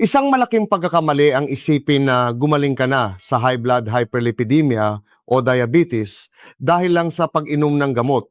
Isang malaking pagkakamali ang isipin na gumaling ka na sa high blood hyperlipidemia o diabetes dahil lang sa pag-inom ng gamot.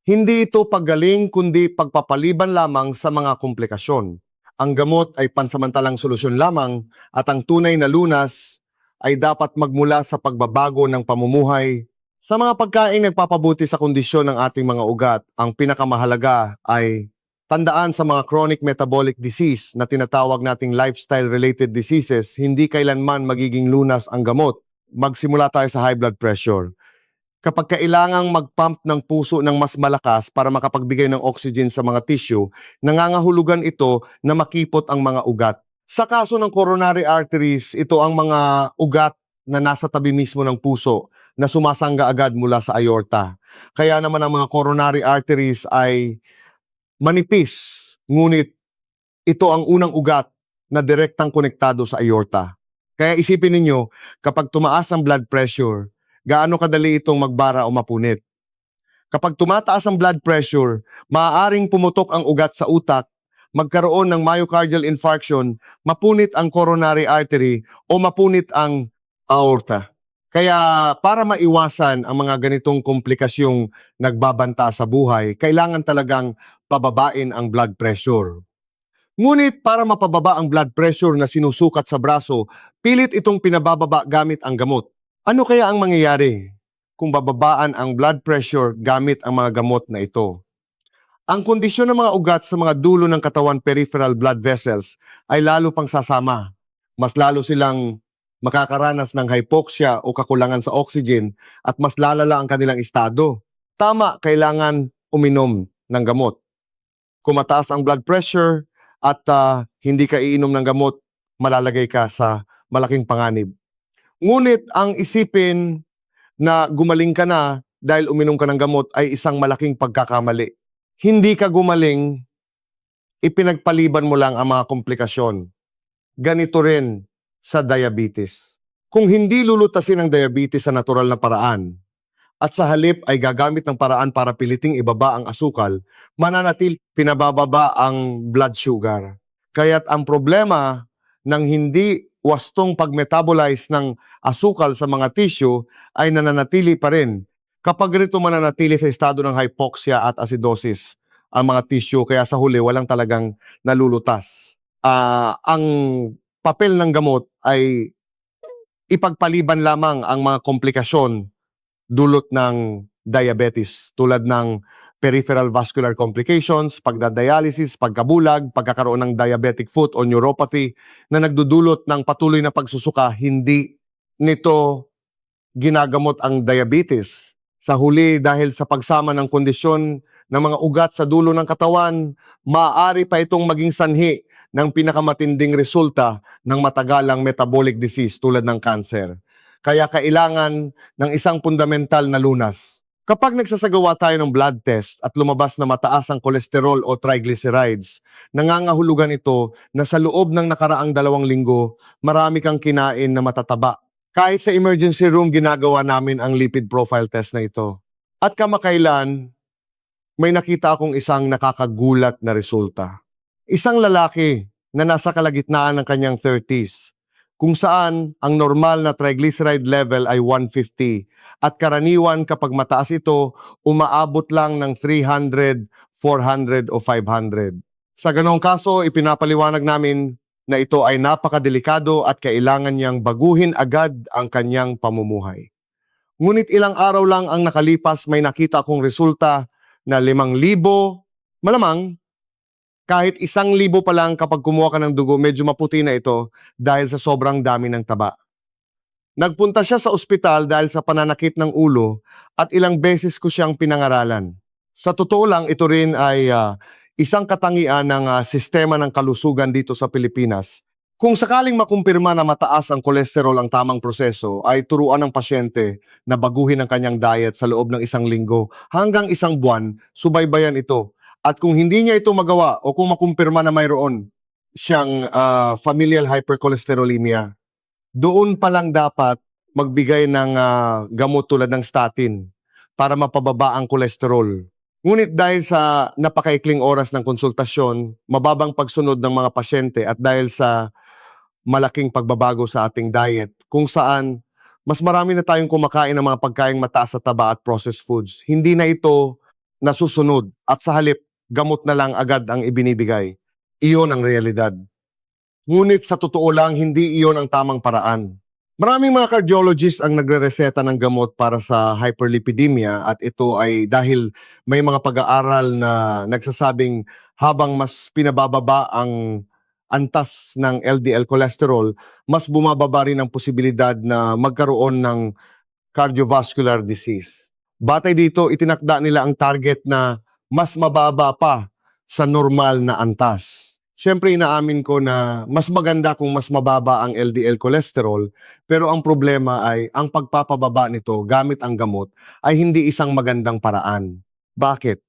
Hindi ito paggaling kundi pagpapaliban lamang sa mga komplikasyon. Ang gamot ay pansamantalang solusyon lamang at ang tunay na lunas ay dapat magmula sa pagbabago ng pamumuhay. Sa mga pagkain nagpapabuti sa kondisyon ng ating mga ugat, ang pinakamahalaga ay tandaan sa mga chronic metabolic disease na tinatawag nating lifestyle-related diseases, hindi kailanman magiging lunas ang gamot. Magsimula tayo sa high blood pressure. Kapag kailangang mag-pump ng puso ng mas malakas para makapagbigay ng oxygen sa mga tissue, nangangahulugan ito na makipot ang mga ugat. Sa kaso ng coronary arteries, ito ang mga ugat na nasa tabi mismo ng puso na sumasangga agad mula sa aorta. Kaya naman ang mga coronary arteries ay manipis, ngunit ito ang unang ugat na direktang konektado sa aorta. Kaya isipin ninyo, kapag tumaas ang blood pressure, gaano kadali itong magbara o mapunit. Kapag tumataas ang blood pressure, maaaring pumutok ang ugat sa utak, magkaroon ng myocardial infarction, mapunit ang coronary artery o mapunit ang aorta. Kaya para maiwasan ang mga ganitong komplikasyong nagbabanta sa buhay, kailangan talagang pababain ang blood pressure. Ngunit para mapababa ang blood pressure na sinusukat sa braso, pilit itong pinabababa gamit ang gamot. Ano kaya ang mangyayari kung bababaan ang blood pressure gamit ang mga gamot na ito? Ang kondisyon ng mga ugat sa mga dulo ng katawan peripheral blood vessels ay lalo pang sasama. Mas lalo silang makakaranas ng hypoxia o kakulangan sa oxygen at mas lalala ang kanilang estado. Tama, kailangan uminom ng gamot. Kung mataas ang blood pressure at hindi ka iinom ng gamot, malalagay ka sa malaking panganib. Ngunit ang isipin na gumaling ka na dahil uminom ka ng gamot ay isang malaking pagkakamali. Hindi ka gumaling, ipinagpaliban mo lang ang mga komplikasyon. Ganito rin sa diabetes. Kung hindi lulutasin ang diabetes sa natural na paraan, at sa halip ay gagamit ng paraan para piliting ibaba ang asukal, mananatil pinabababa ang blood sugar. Kaya't ang problema ng hindi wastong pag-metabolize ng asukal sa mga tissue ay nananatili pa rin. Kapag rito mananatili sa estado ng hypoxia at acidosis ang mga tissue, kaya sa huli walang talagang nalulutas. Ang papel ng gamot ay ipagpaliban lamang ang mga komplikasyon dulot ng diabetes tulad ng peripheral vascular complications, pagdadialysis, pagkabulag, pagkakaroon ng diabetic foot o neuropathy na nagdudulot ng patuloy na pagsusuka. Hindi nito ginagamot ang diabetes. Sa huli, dahil sa pagsama ng kondisyon ng mga ugat sa dulo ng katawan, maaari pa itong maging sanhi ng pinakamatinding resulta ng matagalang metabolic disease tulad ng cancer. Kaya kailangan ng isang fundamental na lunas. Kapag nagsasagawa tayo ng blood test at lumabas na mataas ang kolesterol o triglycerides, nangangahulugan ito na sa loob ng nakaraang 2 linggo, marami kang kinain na matataba. Kahit sa emergency room, ginagawa namin ang lipid profile test na ito. At kamakailan, may nakita akong isang nakakagulat na resulta. Isang lalaki na nasa kalagitnaan ng kanyang 30s, kung saan ang normal na triglyceride level ay 150 at karaniwan kapag mataas ito, umaabot lang ng 300, 400 o 500. Sa ganong kaso, ipinapaliwanag namin na ito ay napakadelikado at kailangan niyang baguhin agad ang kanyang pamumuhay. Ngunit ilang araw lang ang nakalipas, may nakita akong resulta na 5,000, malamang kahit 1,000 pa lang kapag kumuha ka ng dugo, medyo maputi na ito dahil sa sobrang dami ng taba. Nagpunta siya sa ospital dahil sa pananakit ng ulo at ilang beses ko siyang pinangaralan. Sa totoo lang, ito rin ay isang katangian ng sistema ng kalusugan dito sa Pilipinas. Kung sakaling makumpirma na mataas ang kolesterol ang tamang proseso, ay turuan ng pasyente na baguhin ang kanyang diet sa loob ng 1 linggo hanggang 1 buwan, subaybayan ito. At kung hindi niya ito magawa o kung makumpirma na mayroon siyang familial hypercholesterolemia, doon pa lang dapat magbigay ng gamot tulad ng statin para mapababa ang kolesterol. Ngunit dahil sa napakaikling oras ng konsultasyon, mababang pagsunod ng mga pasyente at dahil sa malaking pagbabago sa ating diet kung saan mas marami na tayong kumakain ng mga pagkaing mataas sa taba at processed foods. Hindi na ito nasusunod at sa halip, gamot na lang agad ang ibinibigay. Iyon ang realidad. Ngunit sa totoo lang, hindi iyon ang tamang paraan. Maraming mga cardiologists ang nagre-reseta ng gamot para sa hyperlipidemia at ito ay dahil may mga pag-aaral na nagsasabing habang mas pinabababa ang antas ng LDL cholesterol, mas bumababa rin ang posibilidad na magkaroon ng cardiovascular disease. Batay dito, itinakda nila ang target na mas mababa pa sa normal na antas. Siyempre, inaamin ko na mas maganda kung mas mababa ang LDL cholesterol, pero ang problema ay ang pagpapababa nito gamit ang gamot ay hindi isang magandang paraan. Bakit?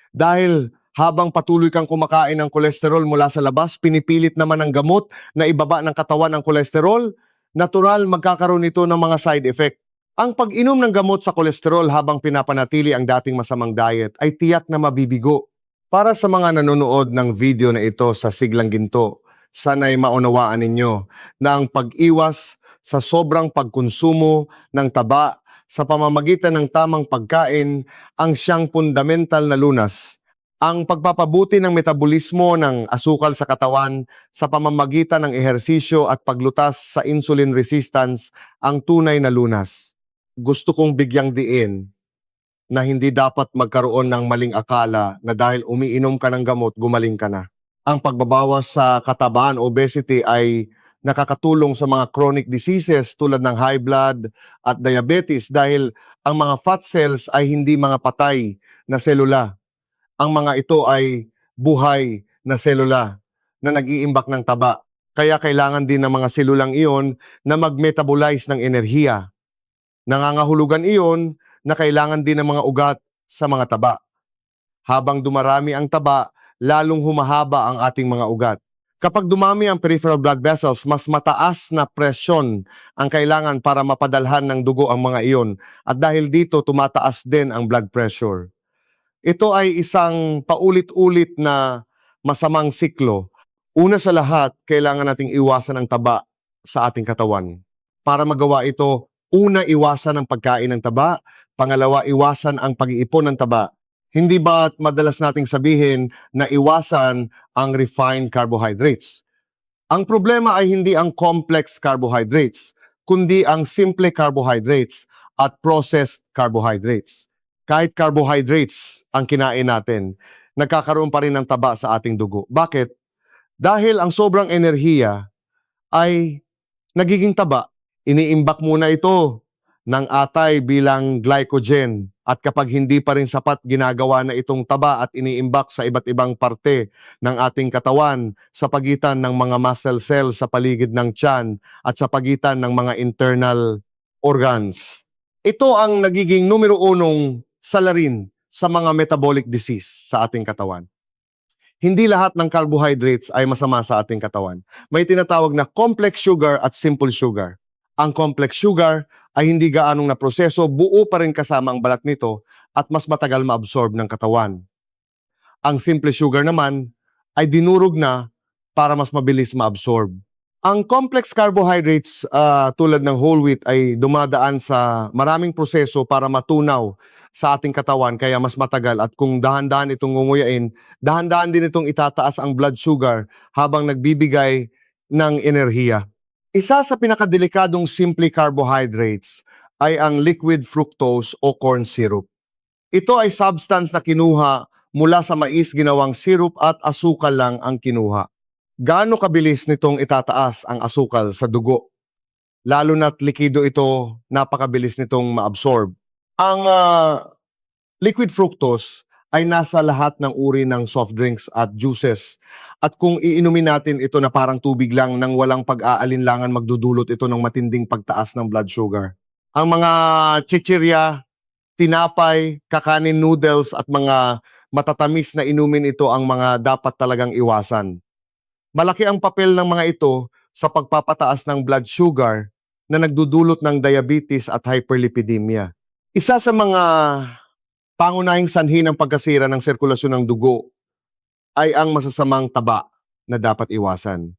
Dahil habang patuloy kang kumakain ng kolesterol mula sa labas, pinipilit naman ng gamot na ibaba ng katawan ang kolesterol, natural magkakaroon nito ng mga side effect. Ang pag-inom ng gamot sa kolesterol habang pinapanatili ang dating masamang diet ay tiyak na mabibigo. Para sa mga nanonood ng video na ito sa Siglang Ginto, sana'y maunawaan ninyo na ang pag-iwas sa sobrang pagkonsumo ng taba sa pamamagitan ng tamang pagkain ang siyang fundamental na lunas. Ang pagpapabuti ng metabolismo ng asukal sa katawan sa pamamagitan ng ehersisyo at paglutas sa insulin resistance ang tunay na lunas. Gusto kong bigyang diin na hindi dapat magkaroon ng maling akala na dahil umiinom ka ng gamot, gumaling ka na. Ang pagbabawas sa katabaan, obesity, ay nakakatulong sa mga chronic diseases tulad ng high blood at diabetes dahil ang mga fat cells ay hindi mga patay na selula. Ang mga ito ay buhay na selula na nag-iimbak ng taba. Kaya kailangan din ng mga selulang iyon na mag-metabolize ng enerhiya. Nangangahulugan iyon na kailangan din ng mga ugat sa mga taba. Habang dumarami ang taba, lalong humahaba ang ating mga ugat. Kapag dumami ang peripheral blood vessels, mas mataas na presyon ang kailangan para mapadalhan ng dugo ang mga iyon. At dahil dito, tumataas din ang blood pressure. Ito ay isang paulit-ulit na masamang siklo. Una sa lahat, kailangan nating iwasan ang taba sa ating katawan. Para magawa ito, una, iwasan ang pagkain ng taba. Pangalawa, iwasan ang pag-iipon ng taba. Hindi ba madalas nating sabihin na iwasan ang refined carbohydrates? Ang problema ay hindi ang complex carbohydrates, kundi ang simple carbohydrates at processed carbohydrates. Kahit carbohydrates ang kinain natin, nagkakaroon pa rin ng taba sa ating dugo. Bakit? Dahil ang sobrang enerhiya ay nagiging taba. Iniimbak muna ito ng atay bilang glycogen at kapag hindi pa rin sapat, ginagawa na itong taba at iniimbak sa iba't ibang parte ng ating katawan sa pagitan ng mga muscle cells sa paligid ng tiyan at sa pagitan ng mga internal organs. Ito ang nagiging numero unong salarin sa mga metabolic disease sa ating katawan. Hindi lahat ng carbohydrates ay masama sa ating katawan. May tinatawag na complex sugar at simple sugar. Ang complex sugar ay hindi gaanong naproseso, buo pa rin kasama ang balat nito at mas matagal ma-absorb ng katawan. Ang simple sugar naman ay dinurog na para mas mabilis ma-absorb. Ang complex carbohydrates tulad ng whole wheat ay dumadaan sa maraming proseso para matunaw sa ating katawan kaya mas matagal at kung dahan-dahan itong ngunguyain, dahan-dahan din itong itataas ang blood sugar habang nagbibigay ng enerhiya. Isa sa pinakadelikadong simple carbohydrates ay ang liquid fructose o corn syrup. Ito ay substance na kinuha mula sa mais ginawang syrup at asukal lang ang kinuha. Gaano kabilis nitong itataas ang asukal sa dugo? Lalo na't likido ito, napakabilis nitong ma-absorb. Ang liquid fructose ay nasa lahat ng uri ng soft drinks at juices. At kung iinumin natin ito na parang tubig lang nang walang pag-aalinlangan, magdudulot ito ng matinding pagtaas ng blood sugar. Ang mga chichirya, tinapay, kakanin noodles at mga matatamis na inumin ito ang mga dapat talagang iwasan. Malaki ang papel ng mga ito sa pagpapataas ng blood sugar na nagdudulot ng diabetes at hyperlipidemia. Isa sa mga pangunahing sanhi ng pagkasira ng sirkulasyon ng dugo ay ang masasamang taba na dapat iwasan.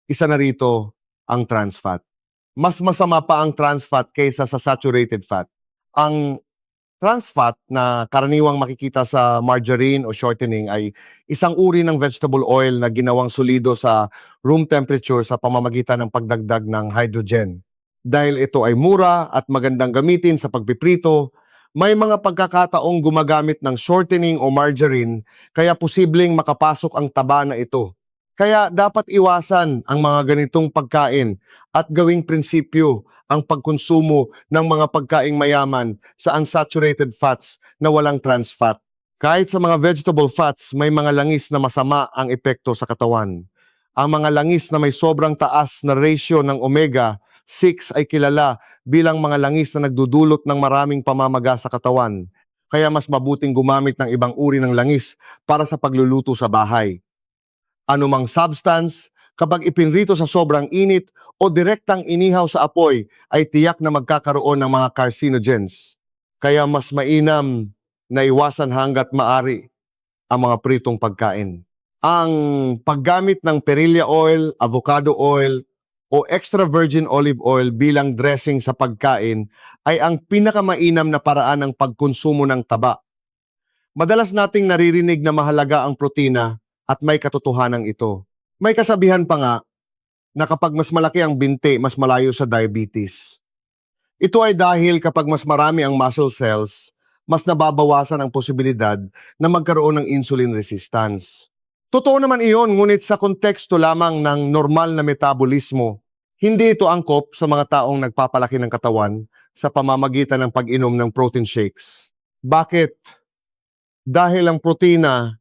Isa na rito ang trans fat. Mas masama pa ang trans fat kaysa sa saturated fat. Ang trans fat na karaniwang makikita sa margarine o shortening ay isang uri ng vegetable oil na ginawang solido sa room temperature sa pamamagitan ng pagdagdag ng hydrogen. Dahil ito ay mura at magandang gamitin sa pagpiprito, may mga pagkakataong gumagamit ng shortening o margarine kaya posibleng makapasok ang taba na ito. Kaya dapat iwasan ang mga ganitong pagkain at gawing prinsipyo ang pagkonsumo ng mga pagkaing mayaman sa unsaturated fats na walang trans fat. Kahit sa mga vegetable fats, may mga langis na masama ang epekto sa katawan. Ang mga langis na may sobrang taas na ratio ng omega-6 ay kilala bilang mga langis na nagdudulot ng maraming pamamaga sa katawan. Kaya mas mabuting gumamit ng ibang uri ng langis para sa pagluluto sa bahay. Anumang substance, kapag ipinrito sa sobrang init o direktang inihaw sa apoy, ay tiyak na magkakaroon ng mga carcinogens. Kaya mas mainam na iwasan hanggat maari ang mga pritong pagkain. Ang paggamit ng perilla oil, avocado oil, o extra virgin olive oil bilang dressing sa pagkain ay ang pinakamainam na paraan ng pagkonsumo ng taba. Madalas nating naririnig na mahalaga ang protina at may katotohanan ito. May kasabihan pa nga na kapag mas malaki ang binti, mas malayo sa diabetes. Ito ay dahil kapag mas marami ang muscle cells, mas nababawasan ang posibilidad na magkaroon ng insulin resistance. Totoo naman iyon, ngunit sa konteksto lamang ng normal na metabolismo, hindi ito angkop sa mga taong nagpapalaki ng katawan sa pamamagitan ng pag-inom ng protein shakes. Bakit? Dahil ang protina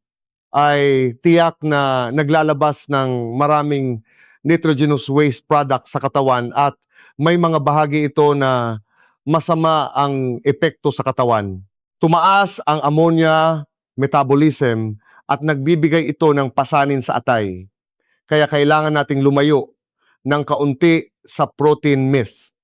ay tiyak na naglalabas ng maraming nitrogenous waste products sa katawan at may mga bahagi ito na masama ang epekto sa katawan. Tumaas ang ammonia metabolism at nagbibigay ito ng pasanin sa atay. Kaya kailangan nating lumayo ng kaunti sa protein myth.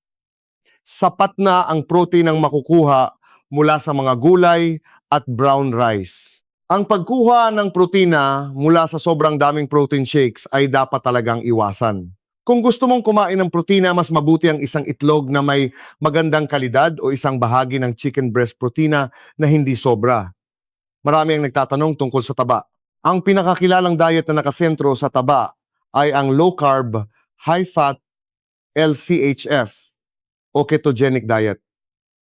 Sapat na ang protein ang makukuha mula sa mga gulay at brown rice. Ang pagkuha ng protina mula sa sobrang daming protein shakes ay dapat talagang iwasan. Kung gusto mong kumain ng protina, mas mabuti ang isang itlog na may magandang kalidad o isang bahagi ng chicken breast protina na hindi sobra. Marami ang nagtatanong tungkol sa taba. Ang pinakakilalang diet na nakasentro sa taba ay ang low-carb, high-fat LCHF o ketogenic diet.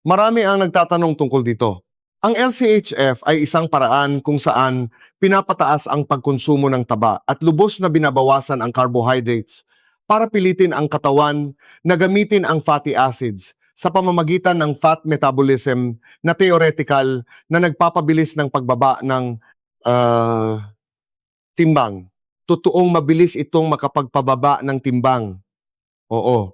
Marami ang nagtatanong tungkol dito. Ang LCHF ay isang paraan kung saan pinapataas ang pagkonsumo ng taba at lubos na binabawasan ang carbohydrates para pilitin ang katawan na gamitin ang fatty acids sa pamamagitan ng fat metabolism na theoretical na nagpapabilis ng pagbaba ng timbang. Totoong mabilis itong makapagpababa ng timbang. Oo.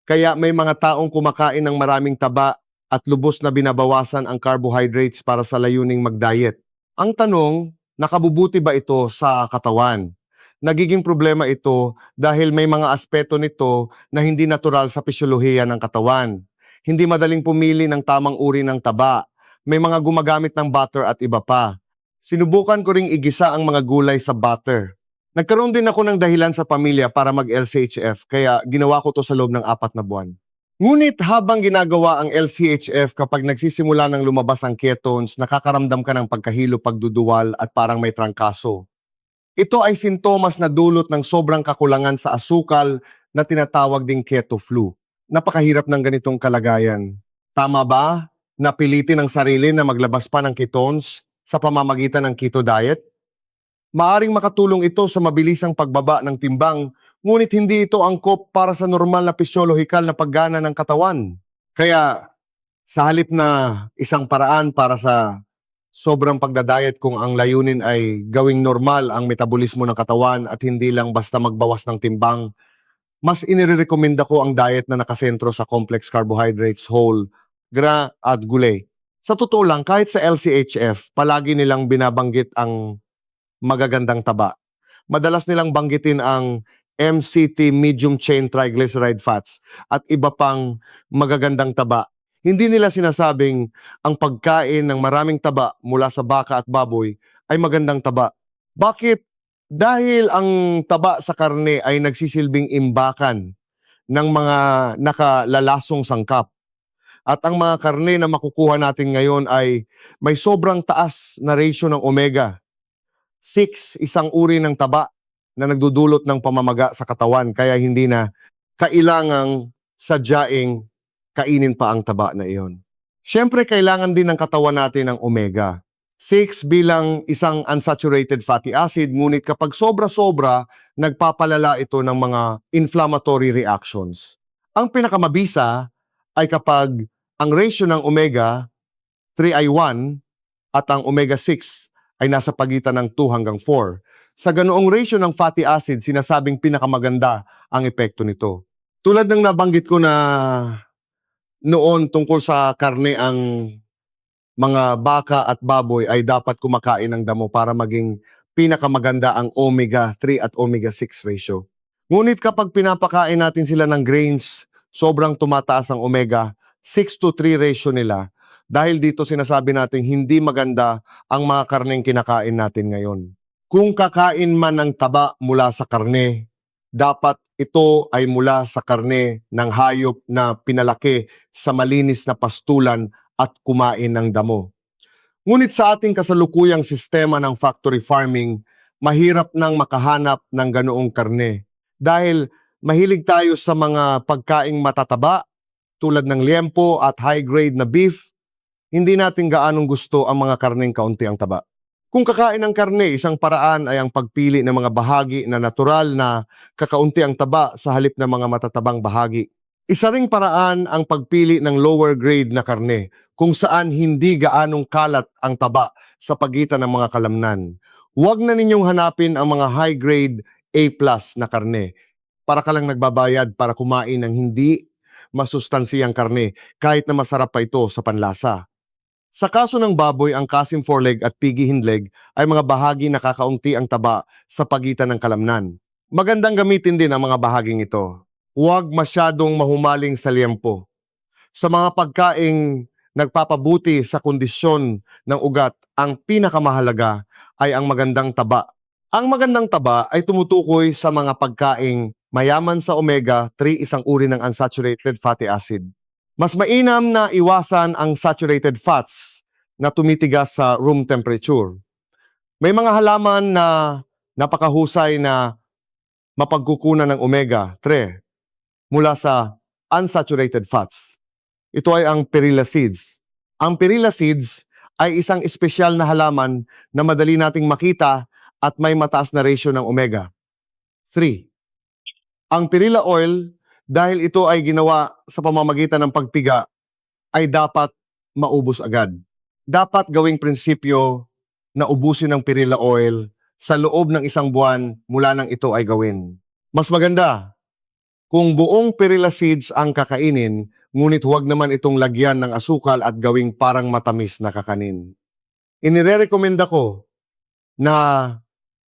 Kaya may mga taong kumakain ng maraming taba at lubos na binabawasan ang carbohydrates para sa layuning mag-diet. Ang tanong, nakabubuti ba ito sa katawan? Nagiging problema ito dahil may mga aspeto nito na hindi natural sa pisyolohiya ng katawan. Hindi madaling pumili ng tamang uri ng taba. May mga gumagamit ng butter at iba pa. Sinubukan ko ring igisa ang mga gulay sa butter. Nagkaroon din ako ng dahilan sa pamilya para mag-LCHF kaya ginawa ko to sa loob ng 4 na buwan. Ngunit habang ginagawa ang LCHF kapag nagsisimula ng lumabas ang ketones, nakakaramdam ka ng pagkahilo, pagduduwal at parang may trangkaso. Ito ay sintomas na dulot ng sobrang kakulangan sa asukal na tinatawag ding keto flu. Napakahirap ng ganitong kalagayan. Tama ba? Napilitin ang sarili na maglabas pa ng ketones sa pamamagitan ng keto diet? Maaring makatulong ito sa mabilisang pagbaba ng timbang, ngunit hindi ito angkop para sa normal na pisyolohikal na paggana ng katawan. Kaya sa halip na isang paraan para sa sobrang pagdadayet kung ang layunin ay gawing normal ang metabolismo ng katawan at hindi lang basta magbawas ng timbang, mas inirekomenda ko ang diet na nakasentro sa complex carbohydrates, whole, gra at gulay. Sa totoo lang, kahit sa LCHF, palagi nilang binabanggit ang magagandang taba. Madalas nilang banggitin ang MCT, medium chain triglyceride fats, at iba pang magagandang taba. Hindi nila sinasabing ang pagkain ng maraming taba mula sa baka at baboy ay magandang taba. Bakit? Dahil ang taba sa karne ay nagsisilbing imbakan ng mga nakalalasong sangkap. At ang mga karne na makukuha natin ngayon ay may sobrang taas na ratio ng omega. 6, isang uri ng taba na nagdudulot ng pamamaga sa katawan kaya hindi na kailangang sadyaing kainin pa ang taba na iyon. Siyempre, kailangan din ng katawan natin ng omega. 6 bilang isang unsaturated fatty acid, ngunit kapag sobra-sobra, nagpapalala ito ng mga inflammatory reactions. Ang pinakamabisa ay kapag ang ratio ng omega 3 ay 1 at ang omega 6 ay nasa pagitan ng 2 hanggang 4. Sa ganoong ratio ng fatty acid, sinasabing pinakamaganda ang epekto nito. Tulad ng nabanggit ko na noon tungkol sa karne, ang mga baka at baboy ay dapat kumakain ng damo para maging pinakamaganda ang omega 3 at omega 6 ratio. Ngunit kapag pinapakain natin sila ng grains, sobrang tumataas ang omega 6:3 ratio nila. Dahil dito sinasabi natin hindi maganda ang mga karneng kinakain natin ngayon. Kung kakain man ng taba mula sa karne, dapat ito ay mula sa karne ng hayop na pinalaki sa malinis na pastulan at kumain ng damo. Ngunit sa ating kasalukuyang sistema ng factory farming, mahirap nang makahanap ng ganoong karne. Dahil mahilig tayo sa mga pagkaing matataba tulad ng liempo at high-grade na beef, hindi natin gaanong gusto ang mga karneng kaunti ang taba. Kung kakain ng karne, isang paraan ay ang pagpili ng mga bahagi na natural na kakaunti ang taba sa halip ng mga matatabang bahagi. Isa ring paraan ang pagpili ng lower grade na karne, kung saan hindi gaanong kalat ang taba sa pagitan ng mga kalamnan. Huwag na ninyong hanapin ang mga high grade A+ na karne. Para ka lang nagbabayad para kumain ng hindi masustansiyang karne, kahit na masarap pa ito sa panlasa. Sa kaso ng baboy, ang kasim foreleg at piggy hindleg ay mga bahagi na kakaunti ang taba sa pagitan ng kalamnan. Magandang gamitin din ang mga bahaging ito. Huwag masyadong mahumaling sa liempo. Sa mga pagkaing nagpapabuti sa kondisyon ng ugat, ang pinakamahalaga ay ang magandang taba. Ang magandang taba ay tumutukoy sa mga pagkaing mayaman sa omega 3, isang uri ng unsaturated fatty acid. Mas mainam na iwasan ang saturated fats na tumitigas sa room temperature. May mga halaman na napakahusay na mapagkukunan ng omega 3 mula sa unsaturated fats. Ito ay ang perilla seeds. Ang perilla seeds ay isang espesyal na halaman na madali nating makita at may mataas na ratio ng omega 3. Ang perilla oil, dahil ito ay ginawa sa pamamagitan ng pagpiga, ay dapat maubos agad. Dapat gawing prinsipyo na ubusin ang perilla oil sa loob ng 1 buwan mula nang ito ay gawin. Mas maganda kung buong perilla seeds ang kakainin, ngunit huwag naman itong lagyan ng asukal at gawing parang matamis na kakanin. Inirerekomenda ko na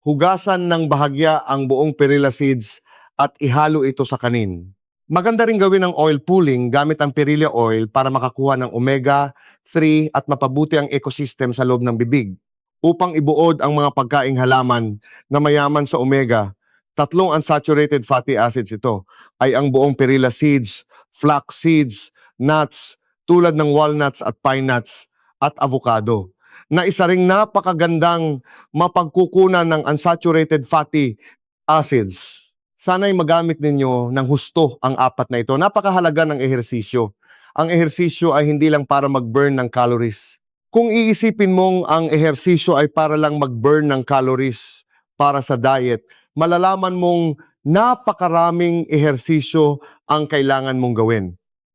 hugasan ng bahagya ang buong perilla seeds at ihalo ito sa kanin. Maganda rin gawin ang oil pooling gamit ang perilla oil para makakuha ng omega 3 at mapabuti ang ecosystem sa loob ng bibig. Upang ibuod ang mga pagkaing halaman na mayaman sa omega, 3 unsaturated fatty acids ito ay ang buong perilla seeds, flax seeds, nuts tulad ng walnuts at pine nuts at avocado, na isa ring napakagandang mapagkukunan ng unsaturated fatty acids. Sana'y magamit ninyo ng husto ang 4 na ito. Napakahalaga ng ehersisyo. Ang ehersisyo ay hindi lang para mag-burn ng calories. Kung iisipin mong ang ehersisyo ay para lang mag-burn ng calories para sa diet, malalaman mong napakaraming ehersisyo ang kailangan mong gawin.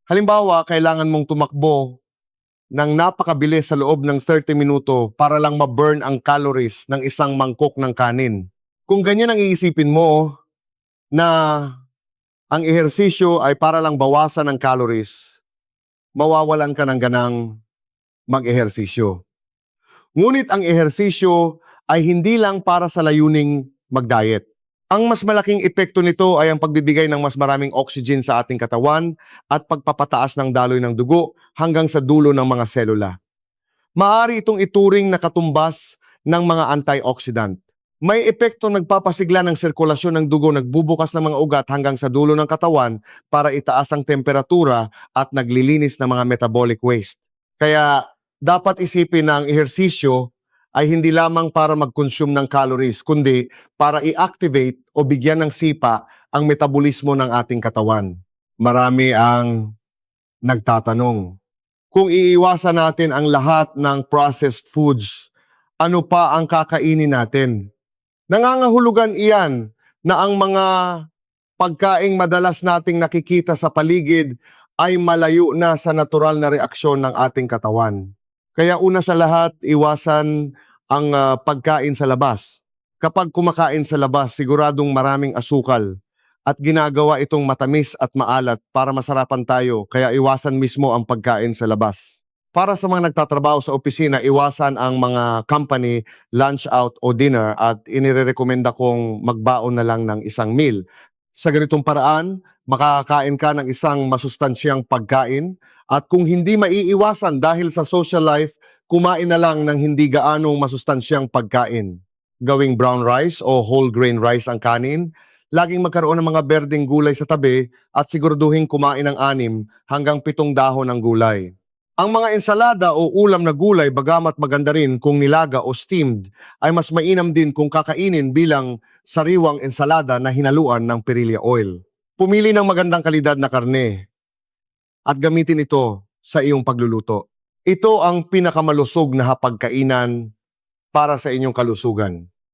Halimbawa, kailangan mong tumakbo ng napakabilis sa loob ng 30 minuto para lang ma-burn ang calories ng isang mangkok ng kanin. Kung ganyan ang iisipin mo, na ang ehersisyo ay para lang bawasan ang calories, mawawalan ka ng ganang mag-ehersisyo. Ngunit ang ehersisyo ay hindi lang para sa layuning mag-diet. Ang mas malaking epekto nito ay ang pagbibigay ng mas maraming oxygen sa ating katawan at pagpapataas ng daloy ng dugo hanggang sa dulo ng mga selula. Maaari itong ituring na katumbas ng mga antioxidant. May epektong nagpapasigla ng sirkulasyon ng dugo, nagbubukas ng mga ugat hanggang sa dulo ng katawan para itaas ang temperatura at naglilinis ng mga metabolic waste. Kaya dapat isipin na ang ehersisyo ay hindi lamang para mag-consume ng calories, kundi para i-activate o bigyan ng sipa ang metabolismo ng ating katawan. Marami ang nagtatanong, kung iiwasan natin ang lahat ng processed foods, ano pa ang kakainin natin? Nangangahulugan iyan na ang mga pagkaing madalas nating nakikita sa paligid ay malayo na sa natural na reaksyon ng ating katawan. Kaya una sa lahat, iwasan ang pagkain sa labas. Kapag kumakain sa labas, siguradong maraming asukal at ginagawa itong matamis at maalat para masarapan tayo, kaya iwasan mismo ang pagkain sa labas. Para sa mga nagtatrabaho sa opisina, iwasan ang mga company lunch out o dinner at inirekomenda kong magbaon na lang ng isang meal. Sa ganitong paraan, makakakain ka ng isang masustansyang pagkain at kung hindi maiiwasan dahil sa social life, kumain na lang ng hindi gaanong masustansyang pagkain. Gawing brown rice o whole grain rice ang kanin, laging magkaroon ng mga berdeng gulay sa tabi at siguraduhin kumain ng 6 hanggang 7 dahon ng gulay. Ang mga ensalada o ulam na gulay, bagamat maganda rin kung nilaga o steamed, ay mas mainam din kung kakainin bilang sariwang ensalada na hinaluan ng perilla oil. Pumili ng magandang kalidad na karne at gamitin ito sa iyong pagluluto. Ito ang pinakamalusog na hapagkainan para sa inyong kalusugan.